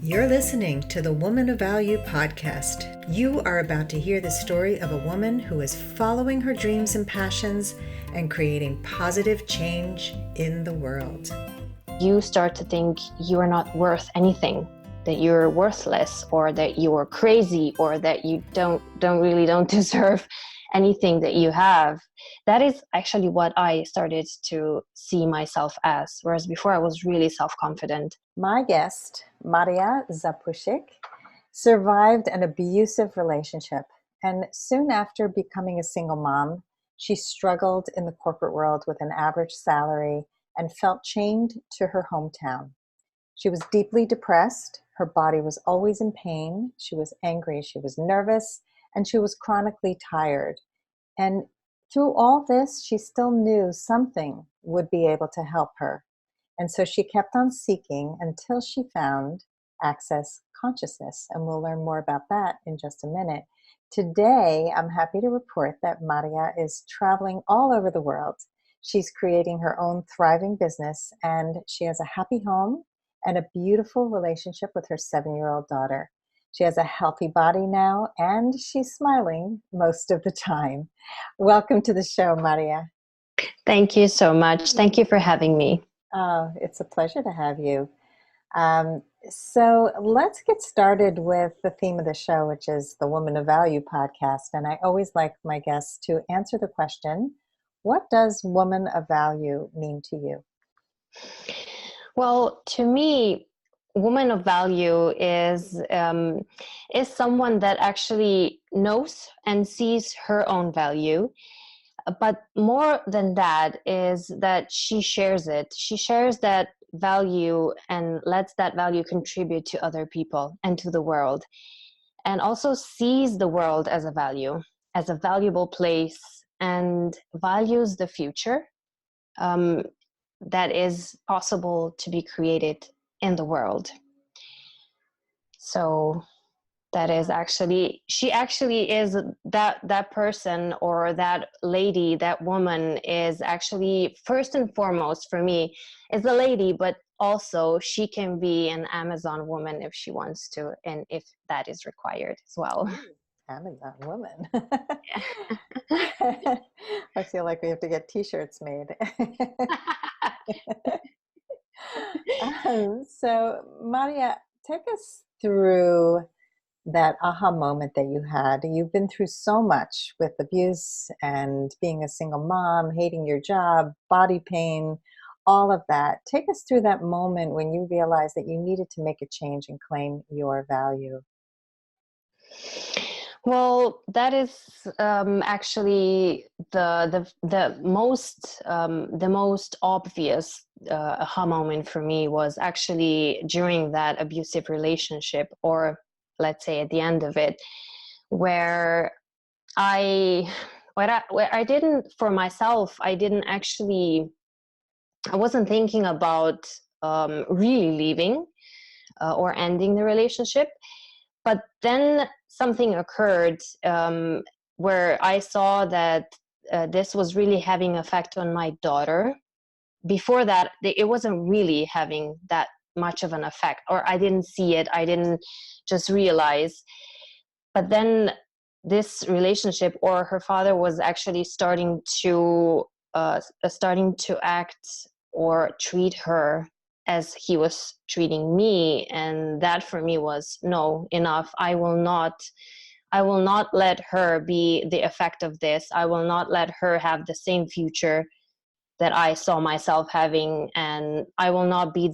You're listening to the Woman of Value podcast. You are about to hear the story of a woman who is following her dreams and passions and creating positive change in the world. You start to think you are not worth anything, that you're worthless, or that you are crazy, or that you don't deserve anything that you have. That is actually what I started to see myself as, whereas before I was really self-confident. My guest, Marja Zapusek, survived an abusive relationship, and soon after becoming a single mom, she struggled in the corporate world with an average salary and felt chained to her hometown. She was deeply depressed. Her body was always in pain. She was angry. She was nervous, and she was chronically tired. And through all this, she still knew something would be able to help her. And so she kept on seeking until she found Access Consciousness. And we'll learn more about that in just a minute. Today, I'm happy to report that Marja is traveling all over the world. She's creating her own thriving business, and she has a happy home and a beautiful relationship with her 7-year-old daughter. She has a healthy body now, and she's smiling most of the time. Welcome to the show, Marja. Thank you so much. Thank you for having me. Oh, it's a pleasure to have you. So let's get started with the theme of the show, which is the Woman of Value podcast. And I always like my guests to answer the question, what does woman of value mean to you? Well, to me, woman of value is someone that actually knows and sees her own value. But more than that is that she shares it. She shares that value and lets that value contribute to other people and to the world. And also sees the world as a value, as a valuable place, and values the future that is possible to be created in the world. So that is actually, she actually is that person, or that lady, that woman is actually first and foremost for me is a lady, but also she can be an Amazon woman if she wants to, and if that is required as well. Amazon woman. I feel like we have to get t-shirts made. So Marja, take us through that aha moment that you had. You've been through so much with abuse and being a single mom, hating your job, body pain, all of that. Take us through that moment when you realized that you needed to make a change and claim your value. Well, that is actually the most obvious aha moment for me was actually during that abusive relationship, or let's say at the end of it, where I didn't, for myself, I wasn't thinking about really leaving or ending the relationship. But then something occurred where I saw that this was really having effect on my daughter. Before that, it wasn't really having that much of an effect, or I didn't see it. I didn't just realize. But then this relationship, or her father, was actually starting to act or treat her as he was treating me, and that for me was no, enough. I will not let her be the effect of this. I will not let her have the same future that I saw myself having, and I will not be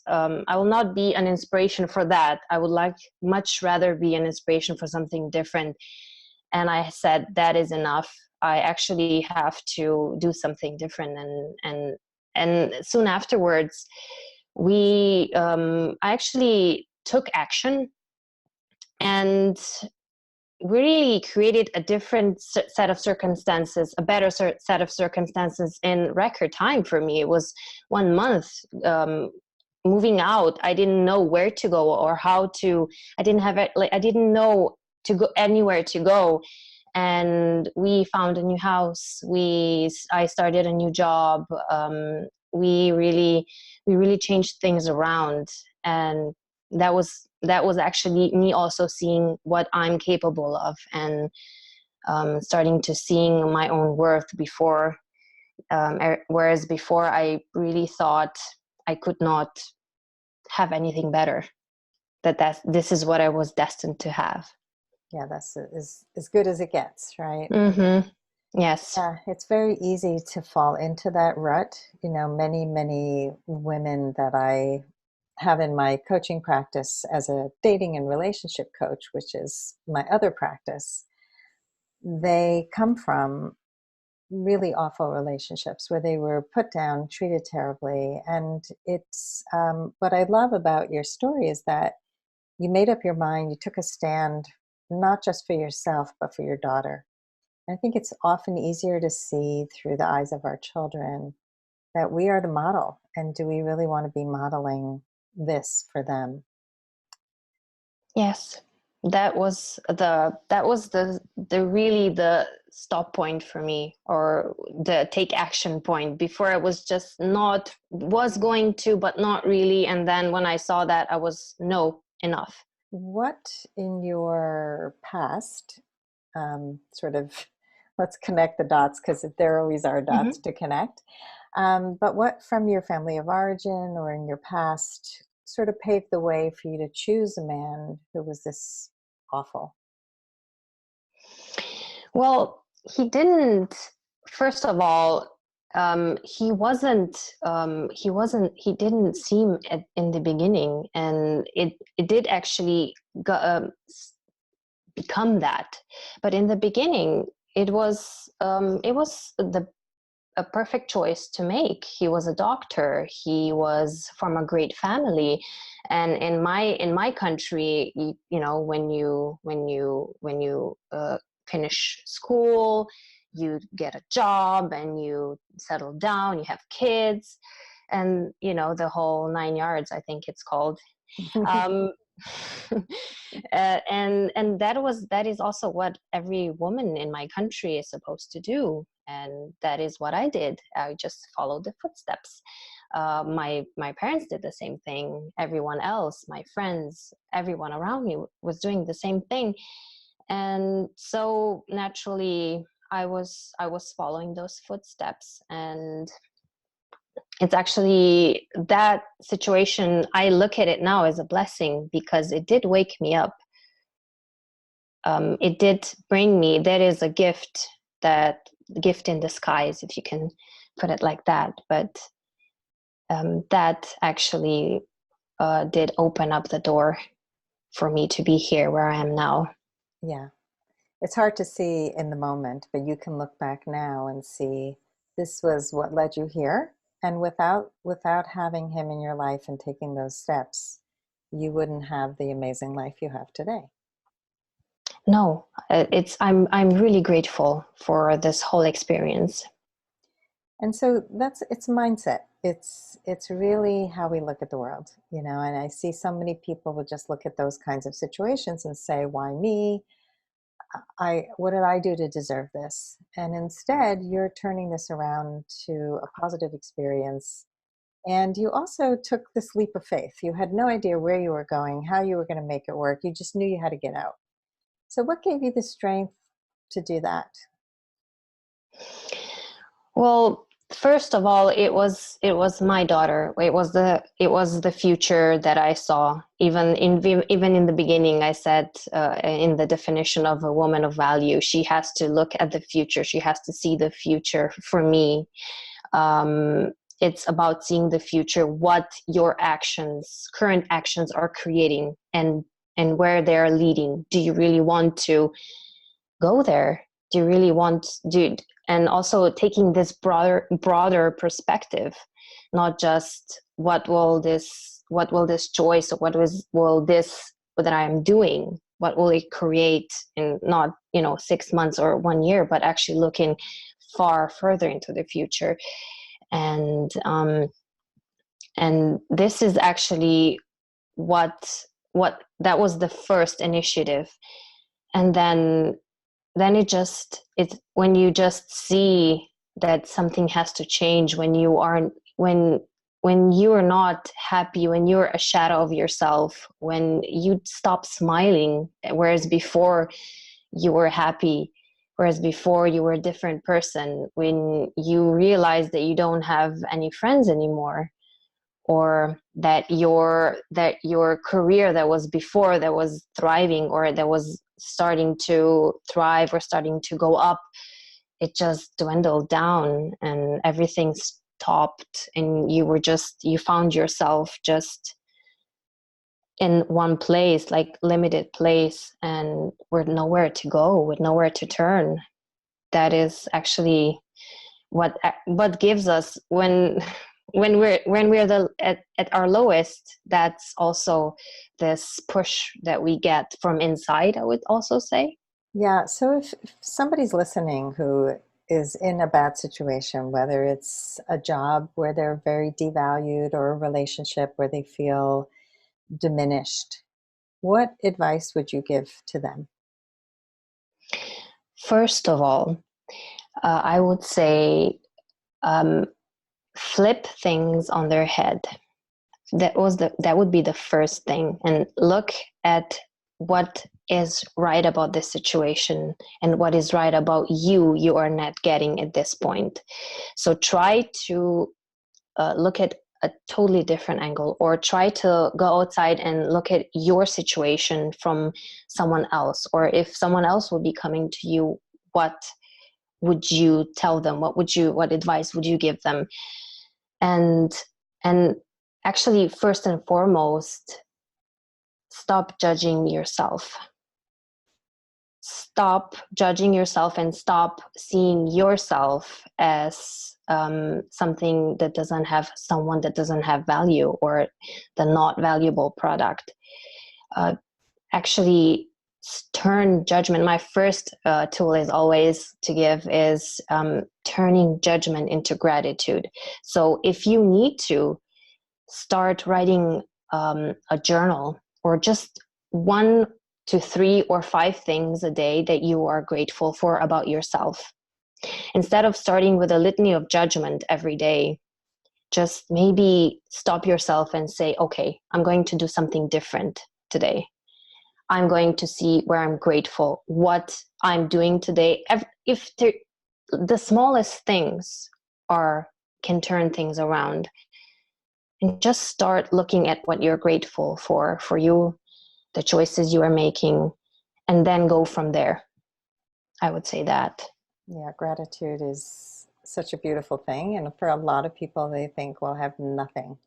I will not be an inspiration for that. I would much rather be an inspiration for something different. And I said, that is enough. I actually have to do something different. And soon afterwards, I actually took action and really created a different set of circumstances, a better set of circumstances in record time for me. It was 1 month moving out. I didn't know where to go or how to. I didn't know to go anywhere to go. And we found a new house. I started a new job. We really changed things around, and that was actually me also seeing what I'm capable of, and starting to seeing my own worth before, whereas before I really thought I could not have anything better, this is what I was destined to have. Yeah, that's as good as it gets, right? Mm-hmm. Yes. Yeah, it's very easy to fall into that rut. You know, many women that I have in my coaching practice as a dating and relationship coach, which is my other practice, they come from really awful relationships where they were put down, treated terribly. And it's what I love about your story is that you made up your mind, you took a stand, not just for yourself, but for your daughter. I think it's often easier to see through the eyes of our children that we are the model. And do we really want to be modeling this for them? Yes. That was the really the stop point for me, or the take action point. Before I was just not was going to, but not really. And then when I saw that, I was no, enough. What in your past, sort of, let's connect the dots because there always are dots Mm-hmm. to connect. But what from your family of origin or in your past sort of paved the way for you to choose a man who was this awful? Well, he didn't. First of all, he didn't seem in the beginning, and it did actually become that. But in the beginning, it was a perfect choice to make. He was a doctor. He was from a great family, and in my country, when you finish school, you get a job and you settle down. You have kids, and the whole 9 yards. I think it's called. Um, and that is also what every woman in my country is supposed to do, and that is what I did. I just followed the footsteps. My parents did the same thing. Everyone else, my friends, everyone around me was doing the same thing, and so naturally I was following those footsteps. And it's actually that situation, I look at it now as a blessing, because it did wake me up. It did bring me, that is a gift in disguise, if you can put it like that. But that actually did open up the door for me to be here where I am now. Yeah. It's hard to see in the moment, but you can look back now and see this was what led you here. And without having him in your life and taking those steps, you wouldn't have the amazing life you have today. No, I'm really grateful for this whole experience. And so it's mindset. It's really how we look at the world, you know, and I see so many people will just look at those kinds of situations and say, why me? I what did I do to deserve this? And instead, you're turning this around to a positive experience. And you also took this leap of faith. You had no idea where you were going, how you were going to make it work. You just knew you had to get out. So what gave you the strength to do that? Well, first of all, it was my daughter. It was the future that I saw. Even in the beginning, I said, in the definition of a woman of value, she has to look at the future. She has to see the future. For me, it's about seeing the future, what your current actions are creating, and where they're leading. Do you really want to go there? Do you really want do And also taking this broader perspective, not just what will this choice, or will this that I am doing, what will it create in, not 6 months or 1 year, but actually looking far further into the future. And this is actually what that was the first initiative. And then it's when you just see that something has to change, when when you're not happy, when you're a shadow of yourself, when you stop smiling, whereas before you were happy, whereas before you were a different person, when you realize that you don't have any friends anymore, or that your career that was before, that was thriving, or that was starting to thrive or starting to go up, it just dwindled down and everything stopped, and you found yourself just in one place, like limited place, and with nowhere to go, with nowhere to turn. That is actually what gives us when we're at our lowest. That's also this push that we get from inside, I would also say. Yeah, so if somebody's listening who is in a bad situation, whether it's a job where they're very devalued or a relationship where they feel diminished, what advice would you give to them? First of all, I would say, um, flip things on their head. That would be the first thing, and look at what is right about this situation and what is right about you are not getting at this point. So try to look at a totally different angle, or try to go outside and look at your situation from someone else. Or if someone else would be coming to you, what would you tell them? What advice would you give them? And and actually, first and foremost, stop judging yourself. Stop judging yourself and stop seeing yourself as something that doesn't have someone that doesn't have value, or the not valuable product. Uh, Actually, turn judgment. My first tool is always to give is turning judgment into gratitude. So if you need to, start writing a journal, or just 1 to 3 or 5 things a day that you are grateful for about yourself. Instead of starting with a litany of judgment every day, just maybe stop yourself and say, okay, I'm going to do something different today. I'm going to see where I'm grateful, what I'm doing today. If the smallest things can turn things around, and just start looking at what you're grateful for you, the choices you are making, and then go from there. I would say that. Yeah, gratitude is such a beautiful thing. And for a lot of people, they think, well, I have nothing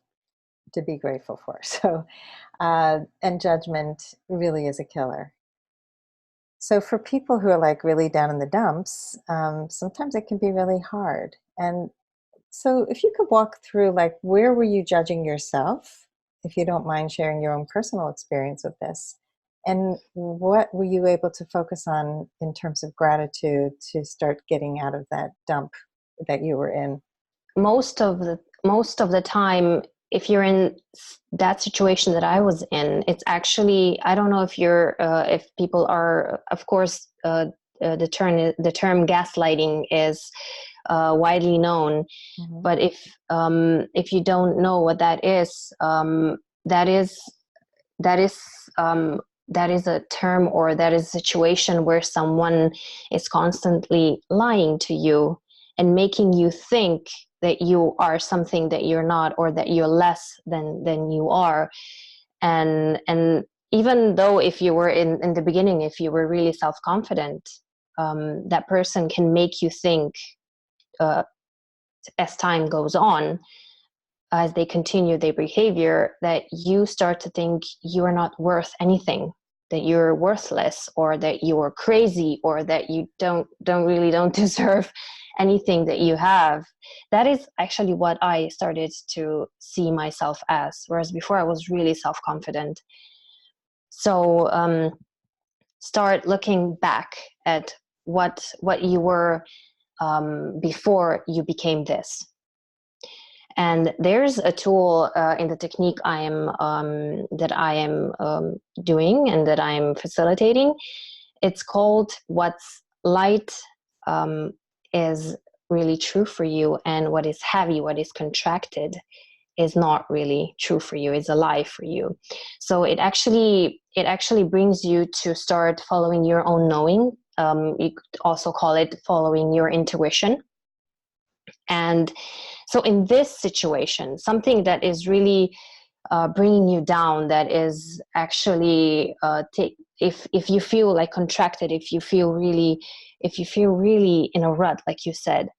to be grateful for. So, and judgment really is a killer. So for people who are like really down in the dumps, sometimes it can be really hard. And so if you could walk through, like, where were you judging yourself, if you don't mind sharing your own personal experience with this, and what were you able to focus on in terms of gratitude to start getting out of that dump that you were in? Most of the time, if you're in that situation that I was in, it's actually, I don't know if people are, of course, the term gaslighting is widely known. Mhm. But if you don't know what that is, that is that is that is a term, or that is a situation where someone is constantly lying to you and making you think that you are something that you're not, or that you're less than you are. And even though, if you were in the beginning, if you were really self-confident, that person can make you think, uh, as time goes on, as they continue their behavior, that you start to think you are not worth anything, that you're worthless, or that you're crazy, or that you don't deserve anything that you have. That is actually what I started to see myself as, whereas before I was really self-confident. So start looking back at what you were before you became this. And there's a tool in the technique that I am doing and that I am facilitating. It's called "What's Light is Really True for You, and What is Heavy, What is Contracted is not really true for you, is a lie for you. So it actually brings you to start following your own knowing. You could also call it following your intuition. And so in this situation, something that is really bringing you down, that is actually if you feel like contracted, if you feel really in a rut, like you said,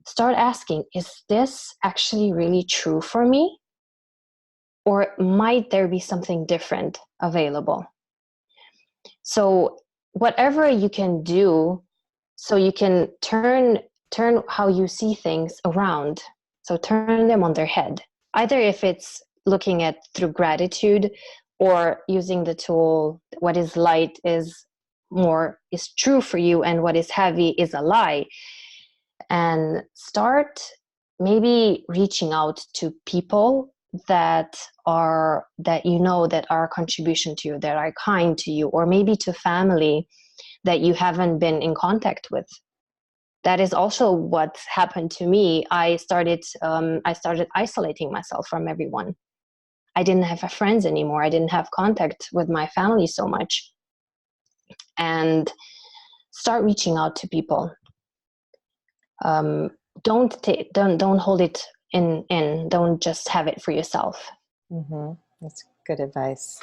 start asking, is this actually really true for me? Or might there be something different available? So whatever you can do, so you can turn how you see things around. So turn them on their head. Either if it's looking at through gratitude, or using the tool, what is light is true for you, and what is heavy is a lie. And start maybe reaching out to people that are a contribution to you, that are kind to you, or maybe to family that you haven't been in contact with. That is also what happened to me. I started isolating myself from everyone. I didn't have friends anymore. I didn't have contact with my family so much. And start reaching out to people. Don't hold it in. Don't just have it for yourself. Mm-hmm. That's good advice.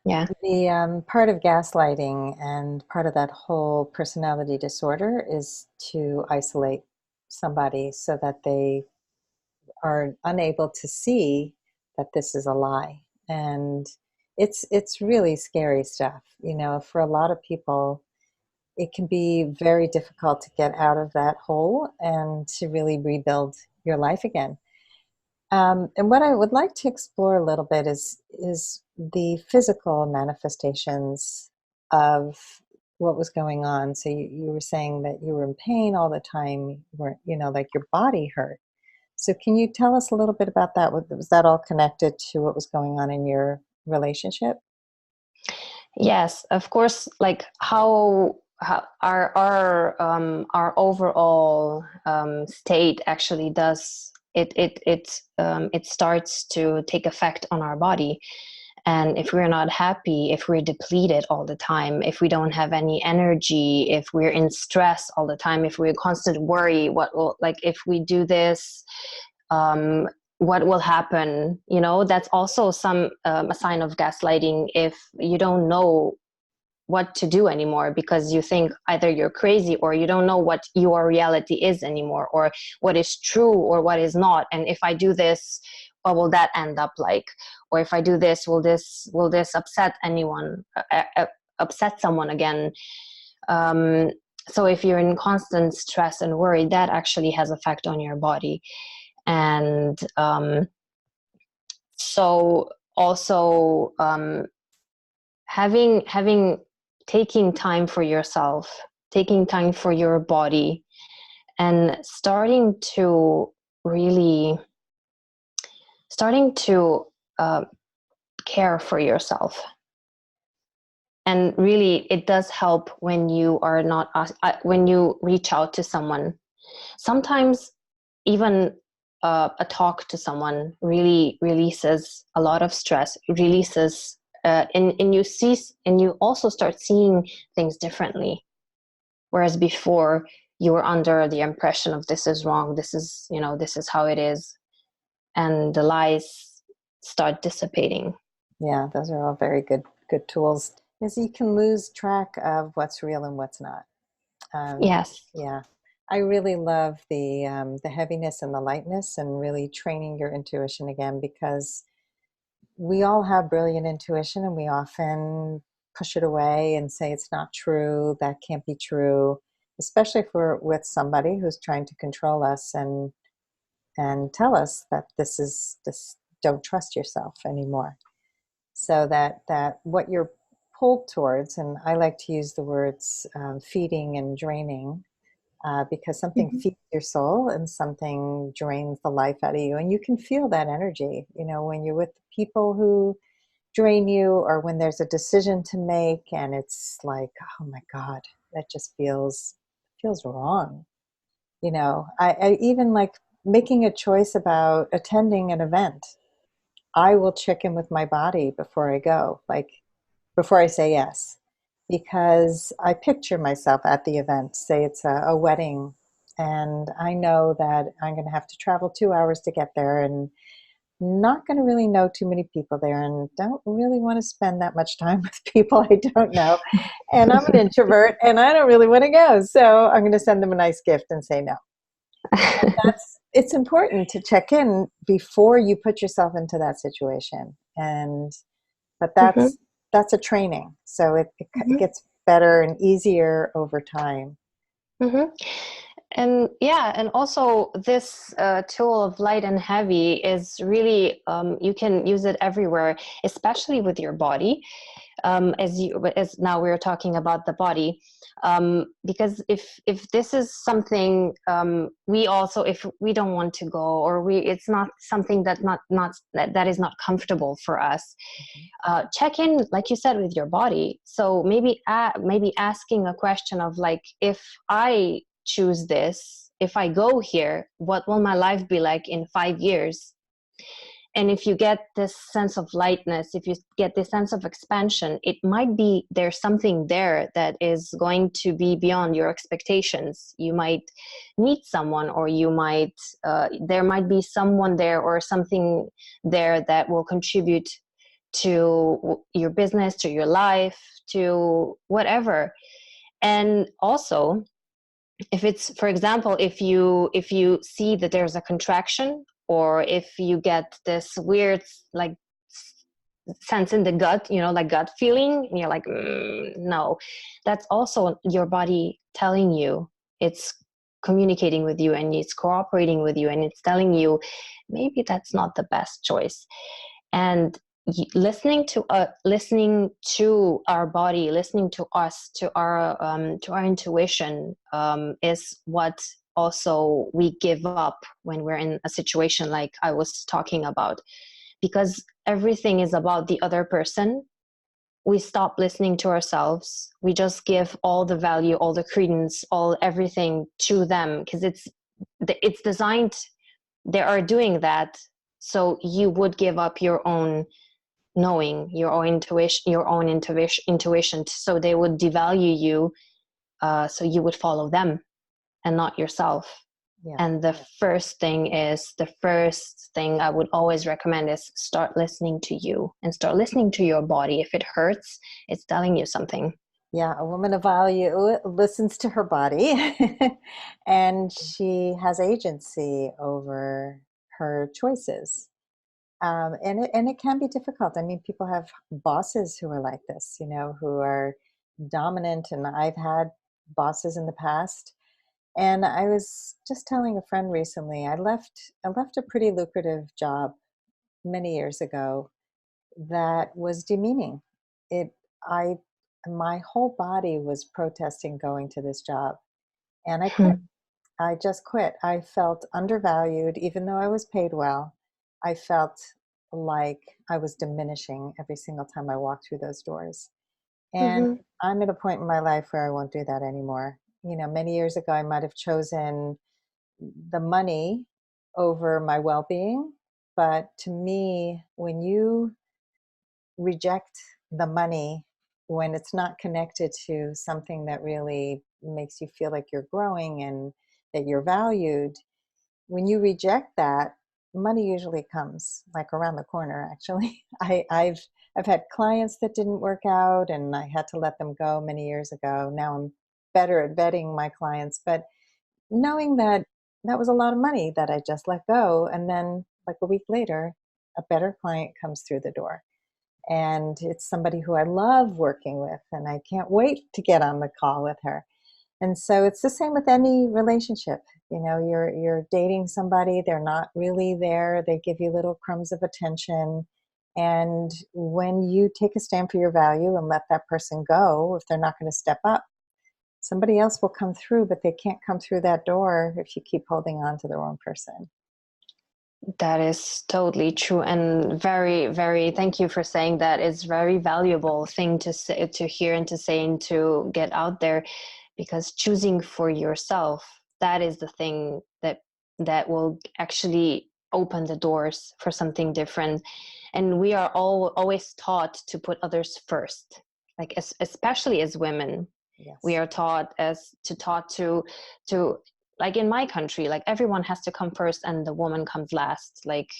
Yeah. The part of gaslighting and part of that whole personality disorder is to isolate somebody so that they are unable to see that this is a lie. And it's really scary stuff. You know, for a lot of people, it can be very difficult to get out of that hole and to really rebuild your life again. And what I would like to explore a little bit is the physical manifestations of what was going on. So you were saying that you were in pain all the time, you were, you know, like your body hurt. So can you tell us a little bit about that? Was that all connected to what was going on in your relationship? Yes, of course. Like how our overall state actually does it starts to take effect on our body. And if we're not happy, if we're depleted all the time, if we don't have any energy, if we're in stress all the time, if we're in constant worry, if we do this, what will happen? You know, that's also a sign of gaslighting. If you don't know what to do anymore because you think either you're crazy, or you don't know what your reality is anymore, or what is true or what is not. And if I do this, what will that end up like? Or if I do this, will this upset anyone, upset someone again? So if you're in constant stress and worry, that actually has effect on your body. And so also having taking time for yourself, taking time for your body, and starting to care for yourself. And really, it does help when you are not when you reach out to someone. Sometimes even a talk to someone really releases a lot of stress, releases and you also start seeing things differently. Whereas before, you were under the impression of this is wrong, this is how it is, and the lies start dissipating. Yeah, those are all very good tools. Is you can lose track of what's real and what's not. Yes. Yeah, I really love the heaviness and the lightness, and really training your intuition again, because we all have brilliant intuition, and we often push it away and say it's not true, that can't be true, especially if we're with somebody who's trying to control us and tell us that this don't trust yourself anymore. So that what you're pulled towards, and I like to use the words feeding and draining, because something Mhm. feeds your soul and something drains the life out of you. And you can feel that energy, you know, when you're with people who drain you, or when there's a decision to make and it's like, oh my God, that just feels wrong. You know, I even like making a choice about attending an event, I will check in with my body before I go, like before I say yes, because I picture myself at the event. Say it's a wedding, and I know that I'm going to have to travel 2 hours to get there, and not going to really know too many people there, and don't really want to spend that much time with people I don't know. And I'm an introvert, and I don't really want to go. So I'm going to send them a nice gift and say no. And it's important to check in before you put yourself into that situation. But Mhm, that's a training. So it mhm, gets better and easier over time. mhm. And yeah, and also this tool of light and heavy is really, you can use it everywhere, especially with your body. As now we're talking about the body, because if this is something, we also, if we don't want to go, or it's not something that is not comfortable for us, check in, like you said, with your body. So maybe asking a question of like, if I choose this, if I go here, what will my life be like in 5 years? And if you get this sense of lightness, if you get this sense of expansion, it might be there's something there that is going to be beyond your expectations. You might meet someone, or you might there might be someone there or something there that will contribute to your business, to your life, to whatever. And also, if it's, for example, if you see that there's a contraction, or if you get this weird, like, sense in the gut, like gut feeling, and you're like, no, that's also your body telling you, it's communicating with you, and it's cooperating with you, and it's telling you maybe that's not the best choice. And listening to our body, listening to us, to our intuition, is what also we give up when we're in a situation like I was talking about, because everything is about the other person. We stop listening to ourselves. We just give all the value, all the credence, all everything to them, because it's designed, they are doing that, so you would give up your own knowing, your own intuition, so they would devalue you, so you would follow them and not yourself. Yeah. And the first thing I would always recommend is start listening to you, and start listening to your body. If it hurts, it's telling you something. Yeah, a woman of value listens to her body and she has agency over her choices. And it can be difficult. I mean, people have bosses who are like this, who are dominant, and I've had bosses in the past. And I was just telling a friend recently, I left a pretty lucrative job many years ago that was demeaning. It I My whole body was protesting going to this job, and I quit. I just quit. I felt undervalued even though I was paid well. I felt like I was diminishing every single time I walked through those doors. And Mm-hmm. I'm at a point in my life where I won't do that anymore. Many years ago I might have chosen the money over my well-being, but to me, when you reject the money, when it's not connected to something that really makes you feel like you're growing and that you're valued, when you reject that, money usually comes like around the corner, actually. I've had clients that didn't work out, and I had to let them go many years ago. Now I'm better at vetting my clients, but knowing that that was a lot of money that I just let go, and then like a week later, a better client comes through the door, and it's somebody who I love working with, and I can't wait to get on the call with her. And so it's the same with any relationship. You're dating somebody, they're not really there, they give you little crumbs of attention. And when you take a stand for your value and let that person go, if they're not going to step up, somebody else will come through, but they can't come through that door if you keep holding on to the wrong person. That is totally true, and very, very. Thank you for saying that. It's very valuable thing to say, to hear, and to say, and to get out there, because choosing for yourself, that is the thing that that will actually open the doors for something different. And we are always taught to put others first, like especially as women. Yes. We are taught to like in my country, like everyone has to come first and the woman comes last. Like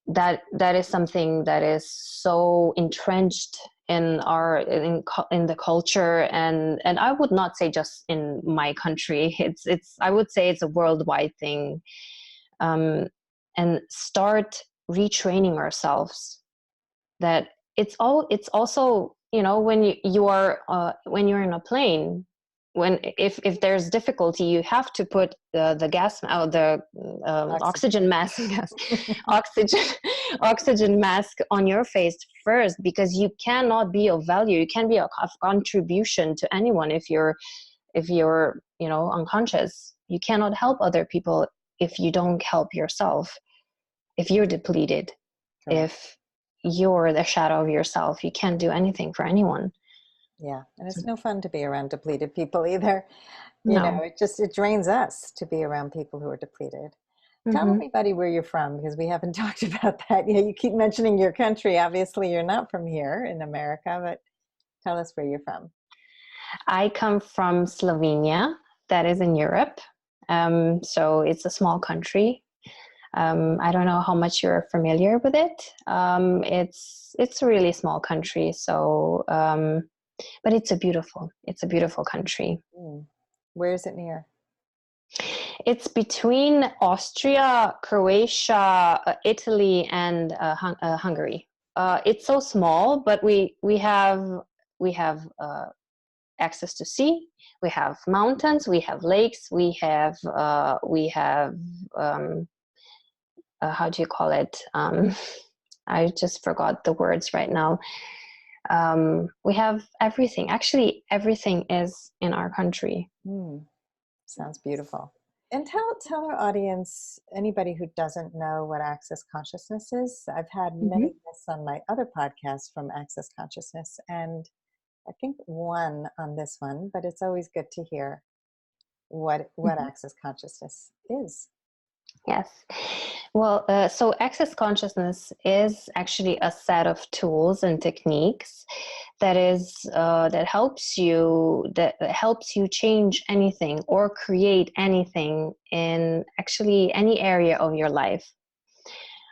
that is something that is so entrenched in the culture, and I would not say just in my country. It's I would say it's a worldwide thing. And start retraining ourselves that it's also, you know, when you are when you're in a plane, if there's difficulty, you have to put the gas the oxygen mask oxygen mask on your face first, because you cannot be of value, you can't be of contribution to anyone if you're you know, unconscious. You cannot help other people if you don't help yourself. If you're depleted, Correct. if you're the shadow of yourself, you can't do anything for anyone. Yeah, and it's no fun to be around depleted people either. You No. know, it drains us to be around people who are depleted. Tell Mm-hmm. everybody where you're from, because we haven't talked about that. Yeah, you keep mentioning your country. Obviously, you're not from here in America, but tell us where you're from. I come from Slovenia, that is in Europe. So it's a small country. I don't know how much you're familiar with it. It's a really small country. So, but it's a beautiful country. Where is it near? It's between Austria, Croatia, Italy, and Hungary. It's so small, but we have access to sea. We have mountains. We have lakes. We have how do you call it? I just forgot the words right now. We have everything. Actually, everything is in our country. Sounds beautiful. And tell our audience, anybody who doesn't know what Access Consciousness is. I've had many guests on my other podcasts from Access Consciousness, and I think one on this one, but it's always good to hear what Access Consciousness is. Yes. Well, so Access Consciousness is actually a set of tools and techniques that helps you change anything or create anything in actually any area of your life.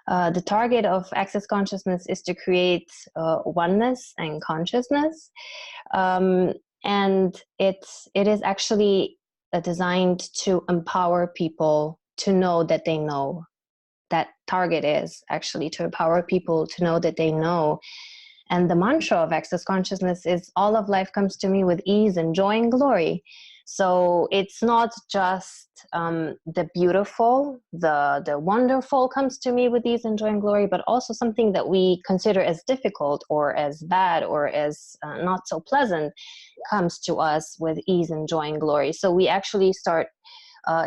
The target of Access Consciousness is to create oneness and consciousness, and it is actually designed to empower people to know that they know. That target is actually to empower people to know that they know. And the mantra of Access Consciousness is all of life comes to me with ease and joy and glory. So it's not just the beautiful, the wonderful comes to me with ease and joy and glory, but also something that we consider as difficult or as bad or as not so pleasant comes to us with ease and joy and glory. So we actually start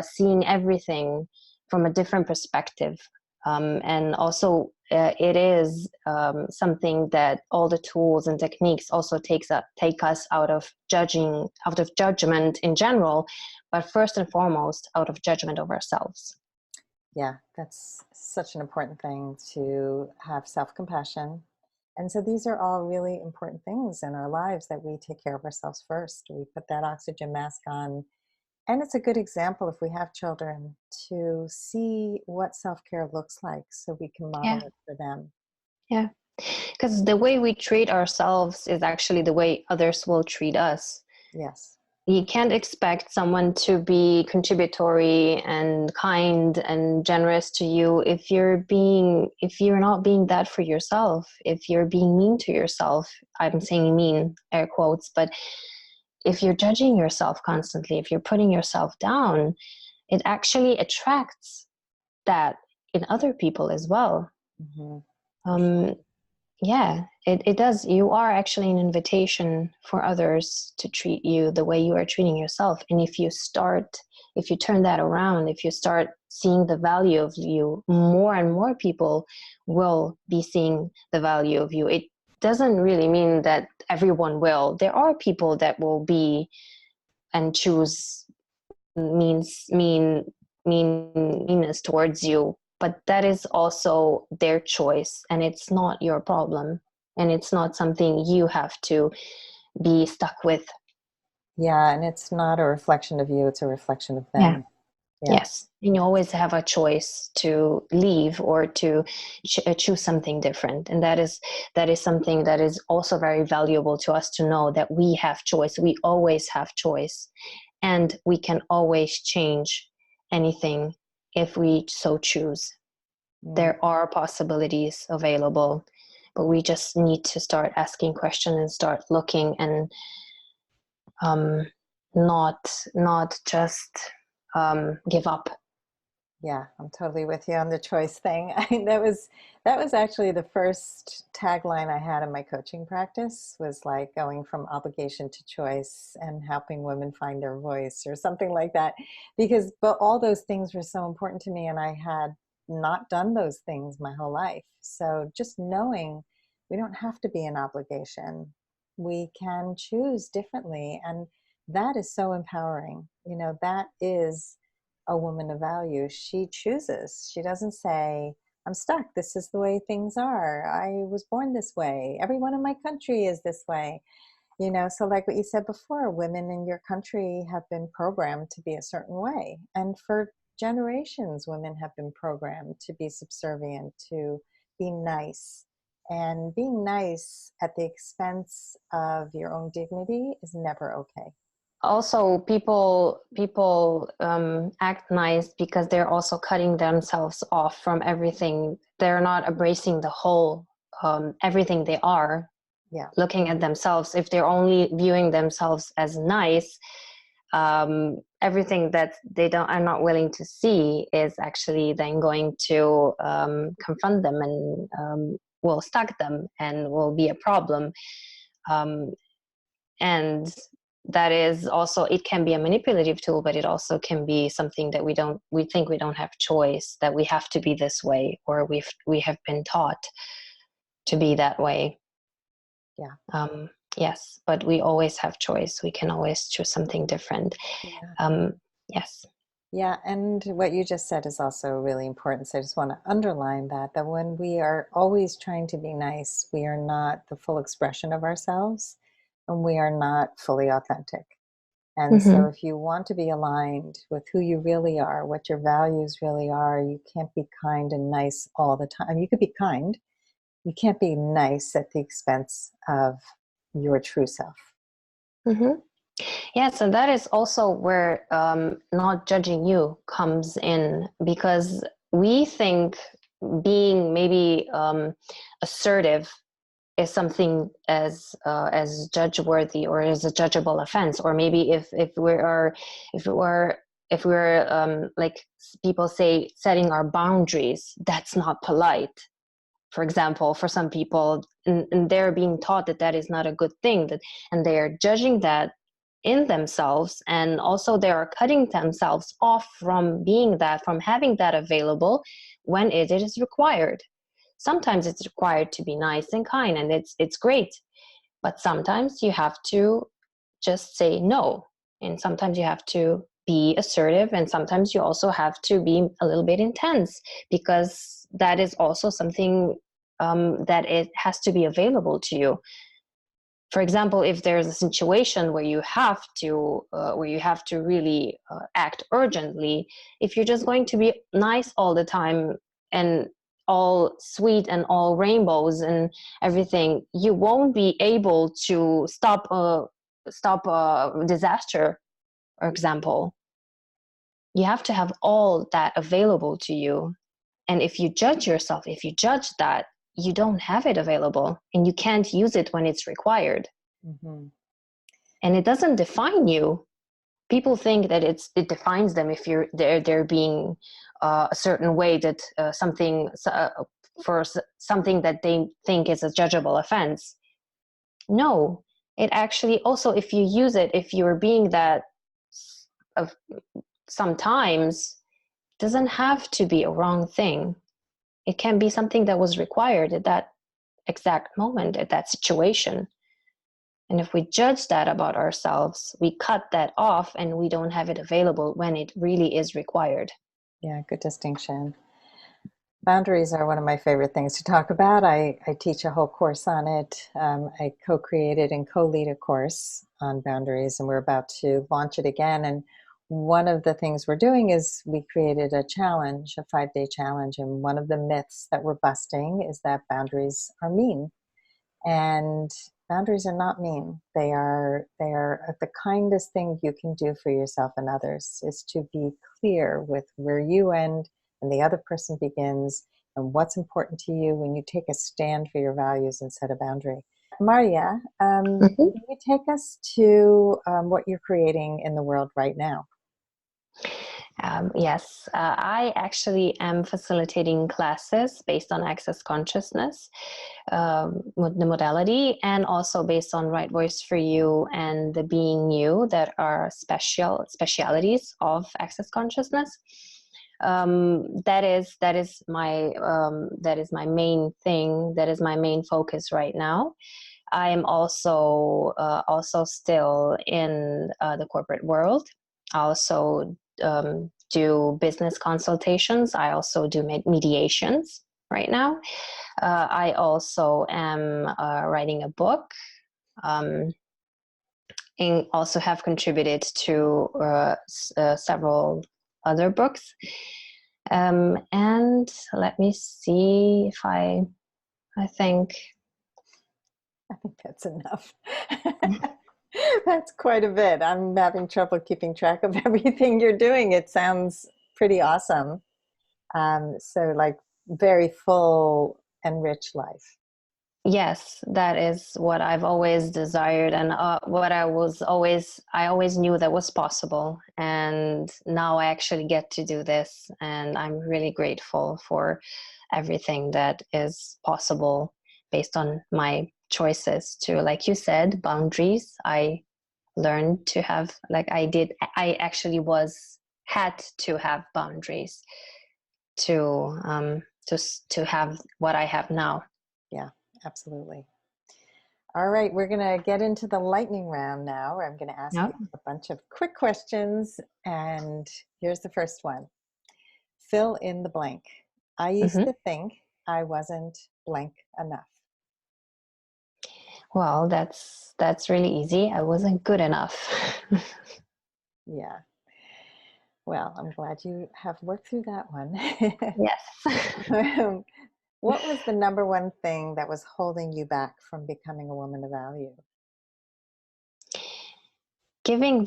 seeing everything from a different perspective. And also it is something that all the tools and techniques also take us out of judgment in general, but first and foremost out of judgment of ourselves. Yeah, that's such an important thing, to have self-compassion. And so these are all really important things in our lives, that we take care of ourselves first. We put that oxygen mask on. And it's a good example, if we have children, to see what self-care looks like so we can model it for them. Yeah, because the way we treat ourselves is actually the way others will treat us. Yes. You can't expect someone to be contributory and kind and generous to you if you're not being that for yourself, if you're being mean to yourself. I'm saying mean, air quotes, but if you're judging yourself constantly, if you're putting yourself down, it actually attracts that in other people as well. Yeah, it does. You are actually an invitation for others to treat you the way you are treating yourself. And if you turn that around, if you start seeing the value of you, more and more people will be seeing the value of you. It doesn't really mean that everyone will. There are people that will be and choose mean meanness towards you, but that is also their choice, and it's not your problem, and it's not something you have to be stuck with. Yeah, and it's not a reflection of you, it's a reflection of Yeah. them. Yeah. Yes, and you always have a choice to leave or to choose something different, and that is something that is also very valuable to us to know, that we have choice. We always have choice, and we can always change anything if we so choose. Mm. There are possibilities available, but we just need to start asking questions and start looking, and um, not just give up. Yeah, I'm totally with you on the choice thing. That was actually the first tagline I had in my coaching practice, was like going from obligation to choice and helping women find their voice or something like that. But all those things were so important to me, and I had not done those things my whole life. So just knowing we don't have to be an obligation. We can choose differently, and that is so empowering. That is a woman of value. She chooses. She doesn't say, I'm stuck. This is the way things are. I was born this way. Everyone in my country is this way. So like what you said before, women in your country have been programmed to be a certain way. And for generations, women have been programmed to be subservient, to be nice. And being nice at the expense of your own dignity is never okay. Also, people act nice because they're also cutting themselves off from everything. They're not embracing the whole, everything they are, Yeah. looking at themselves. If they're only viewing themselves as nice, everything that they don't are not willing to see is actually then going to confront them, and will stuck them and will be a problem. And that is also, it can be a manipulative tool, but it also can be something that we think we don't have choice, that we have to be this way, or we have been taught to be that way. Yeah. Yes, but we always have choice. We can always choose something different. Yeah. Yes. Yeah, and what you just said is also really important. So I just want to underline that when we are always trying to be nice, we are not the full expression of ourselves, and we are not fully authentic. And so Mm-hmm. if you want to be aligned with who you really are, what your values really are, you can't be kind and nice all the time. You could be kind, you can't be nice at the expense of your true self. Mm-hmm. Yeah, so that is also where not judging you comes in, because we think being maybe assertive is something as judge worthy, or as a judgeable offense, or maybe if we're like people say, setting our boundaries, that's not polite, for example, for some people, and they're being taught that that is not a good thing, and they are judging that in themselves, and also they are cutting themselves off from being that, from having that available when it is required. Sometimes it's required to be nice and kind, and it's great, but sometimes you have to just say no, and sometimes you have to be assertive, and sometimes you also have to be a little bit intense, because that is also something that it has to be available to you. For example, if there's a situation where you have to really act urgently, if you're just going to be nice all the time and all sweet and all rainbows and everything, you won't be able to stop a disaster, for example. You have to have all that available to you. And if you judge yourself, if you judge that, you don't have it available, and you can't use it when it's required. Mm-hmm. And it doesn't define you. People think that it defines them if they're being a certain way, that for something that they think is a judgeable offense. No, it actually also, if you use it, if you're being that of sometimes, doesn't have to be a wrong thing. It can be something that was required at that exact moment, at that situation. And if we judge that about ourselves, we cut that off, and we don't have it available when it really is required. Yeah, good distinction. Boundaries are one of my favorite things to talk about. I teach a whole course on it. I co-created and co-lead a course on boundaries, and we're about to launch it again. And one of the things we're doing is we created a challenge, a 5-day challenge. And one of the myths that we're busting is that boundaries are mean. And boundaries are not mean. They are the kindest thing you can do for yourself and others is to be clear with where you end and the other person begins and what's important to you when you take a stand for your values and set a boundary. Maria, can you take us to what you're creating in the world right now? Yes, I actually am facilitating classes based on access consciousness, the modality, and also based on right voice for you and the being you that are specialities of access consciousness. That is my main thing. That is my main focus right now. I am also still in the corporate world. I also do business consultations. I also do mediations right now. I also am writing a book, and also have contributed to several other books. And let me see if I think. I think that's enough. That's quite a bit. I'm having trouble keeping track of everything you're doing. It sounds pretty awesome. So like very full and rich life. Yes, that is what I've always desired, and what I always knew that was possible. And now I actually get to do this, and I'm really grateful for everything that is possible based on my choices to, like you said, boundaries. I learned to have, I actually had to have boundaries to have what I have now. Yeah, absolutely. All right, we're going to get into the lightning round now, where I'm going to ask Yep. you a bunch of quick questions. And here's the first one. Fill in the blank. I used to think I wasn't blank enough. Well, that's really easy. I wasn't good enough. Yeah. Well, I'm glad you have worked through that one. Yes. What was the number one thing that was holding you back from becoming a woman of value? Giving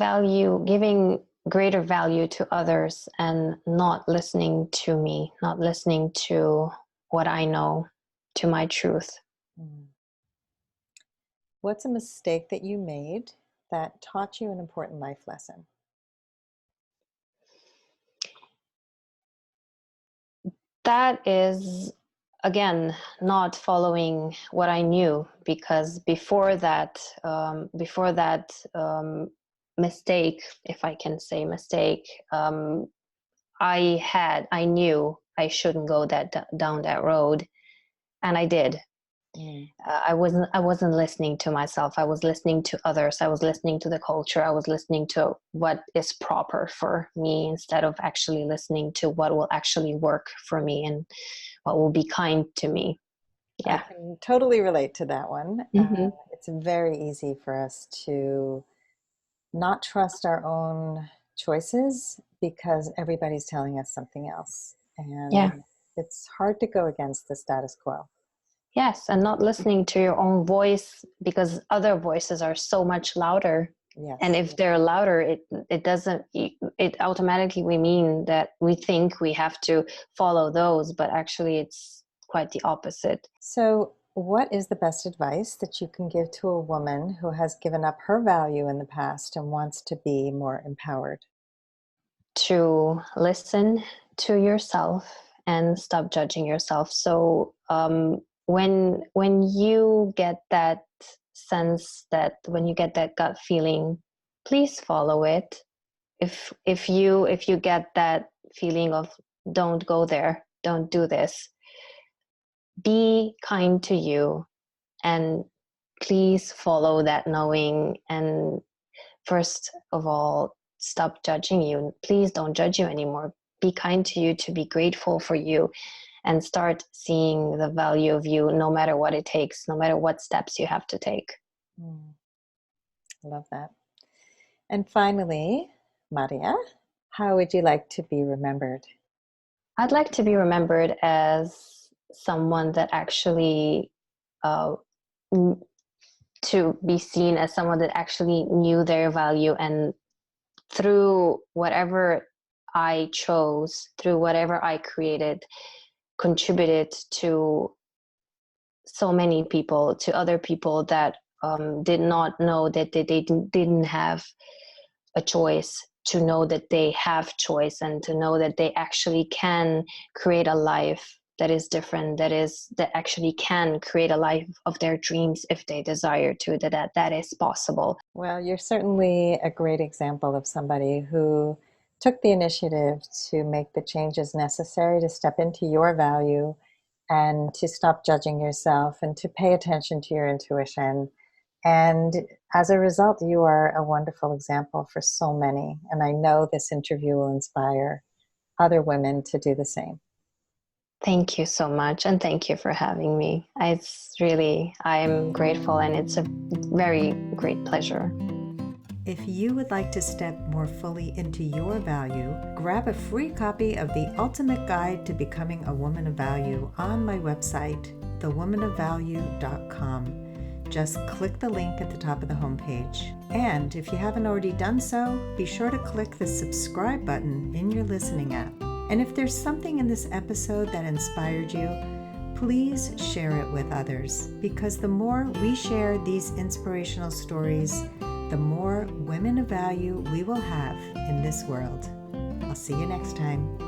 greater value to others and not listening to me, not listening to what I know, to my truth. Mm. What's a mistake that you made that taught you an important life lesson? That is, again, not following what I knew, because before that mistake, if I can say mistake, I knew I shouldn't go down that road, and I did. Mm. I wasn't listening to myself. I was listening to others. I was listening to the culture. I was listening to what is proper for me, instead of actually listening to what will actually work for me and what will be kind to me. I Yeah. can totally relate to that one. Mm-hmm. It's very easy for us to not trust our own choices because everybody's telling us something else. Yeah. And it's hard to go against the status quo. Yes, and not listening to your own voice, because other voices are so much louder. And Yes. if they're louder, it doesn't, it automatically, we mean that we think we have to follow those, but actually it's quite the opposite. So, what is the best advice that you can give to a woman who has given up her value in the past and wants to be more empowered? To listen to yourself and stop judging yourself. So when you get that sense, that when you get that gut feeling, please follow it. If you get that feeling of don't go there, don't do this, be kind to you, and please follow that knowing. And first of all, stop judging you. Please don't judge you anymore. be kind to you, to be grateful for you, and start seeing the value of you, no matter what it takes, no matter what steps you have to take. I love that. And finally, Marja, how would you like to be remembered? I'd like to be remembered as someone that actually, to be seen as someone that actually knew their value, and through whatever I chose, through whatever I created, contributed to so many people, to other people that did not know that they didn't have a choice, to know that they have choice, and to know that they actually can create a life that is different, that actually can create a life of their dreams if they desire to, that is possible. Well, you're certainly a great example of somebody who took the initiative to make the changes necessary to step into your value and to stop judging yourself and to pay attention to your intuition. And as a result, you are a wonderful example for so many. And I know this interview will inspire other women to do the same. Thank you so much, and thank you for having me. I'm grateful, and it's a very great pleasure. If you would like to step more fully into your value, grab a free copy of The Ultimate Guide to Becoming a Woman of Value on my website, thewomanofvalue.com. Just click the link at the top of the homepage. And if you haven't already done so, be sure to click the subscribe button in your listening app. And if there's something in this episode that inspired you, please share it with others, because the more we share these inspirational stories, the more women of value we will have in this world. I'll see you next time.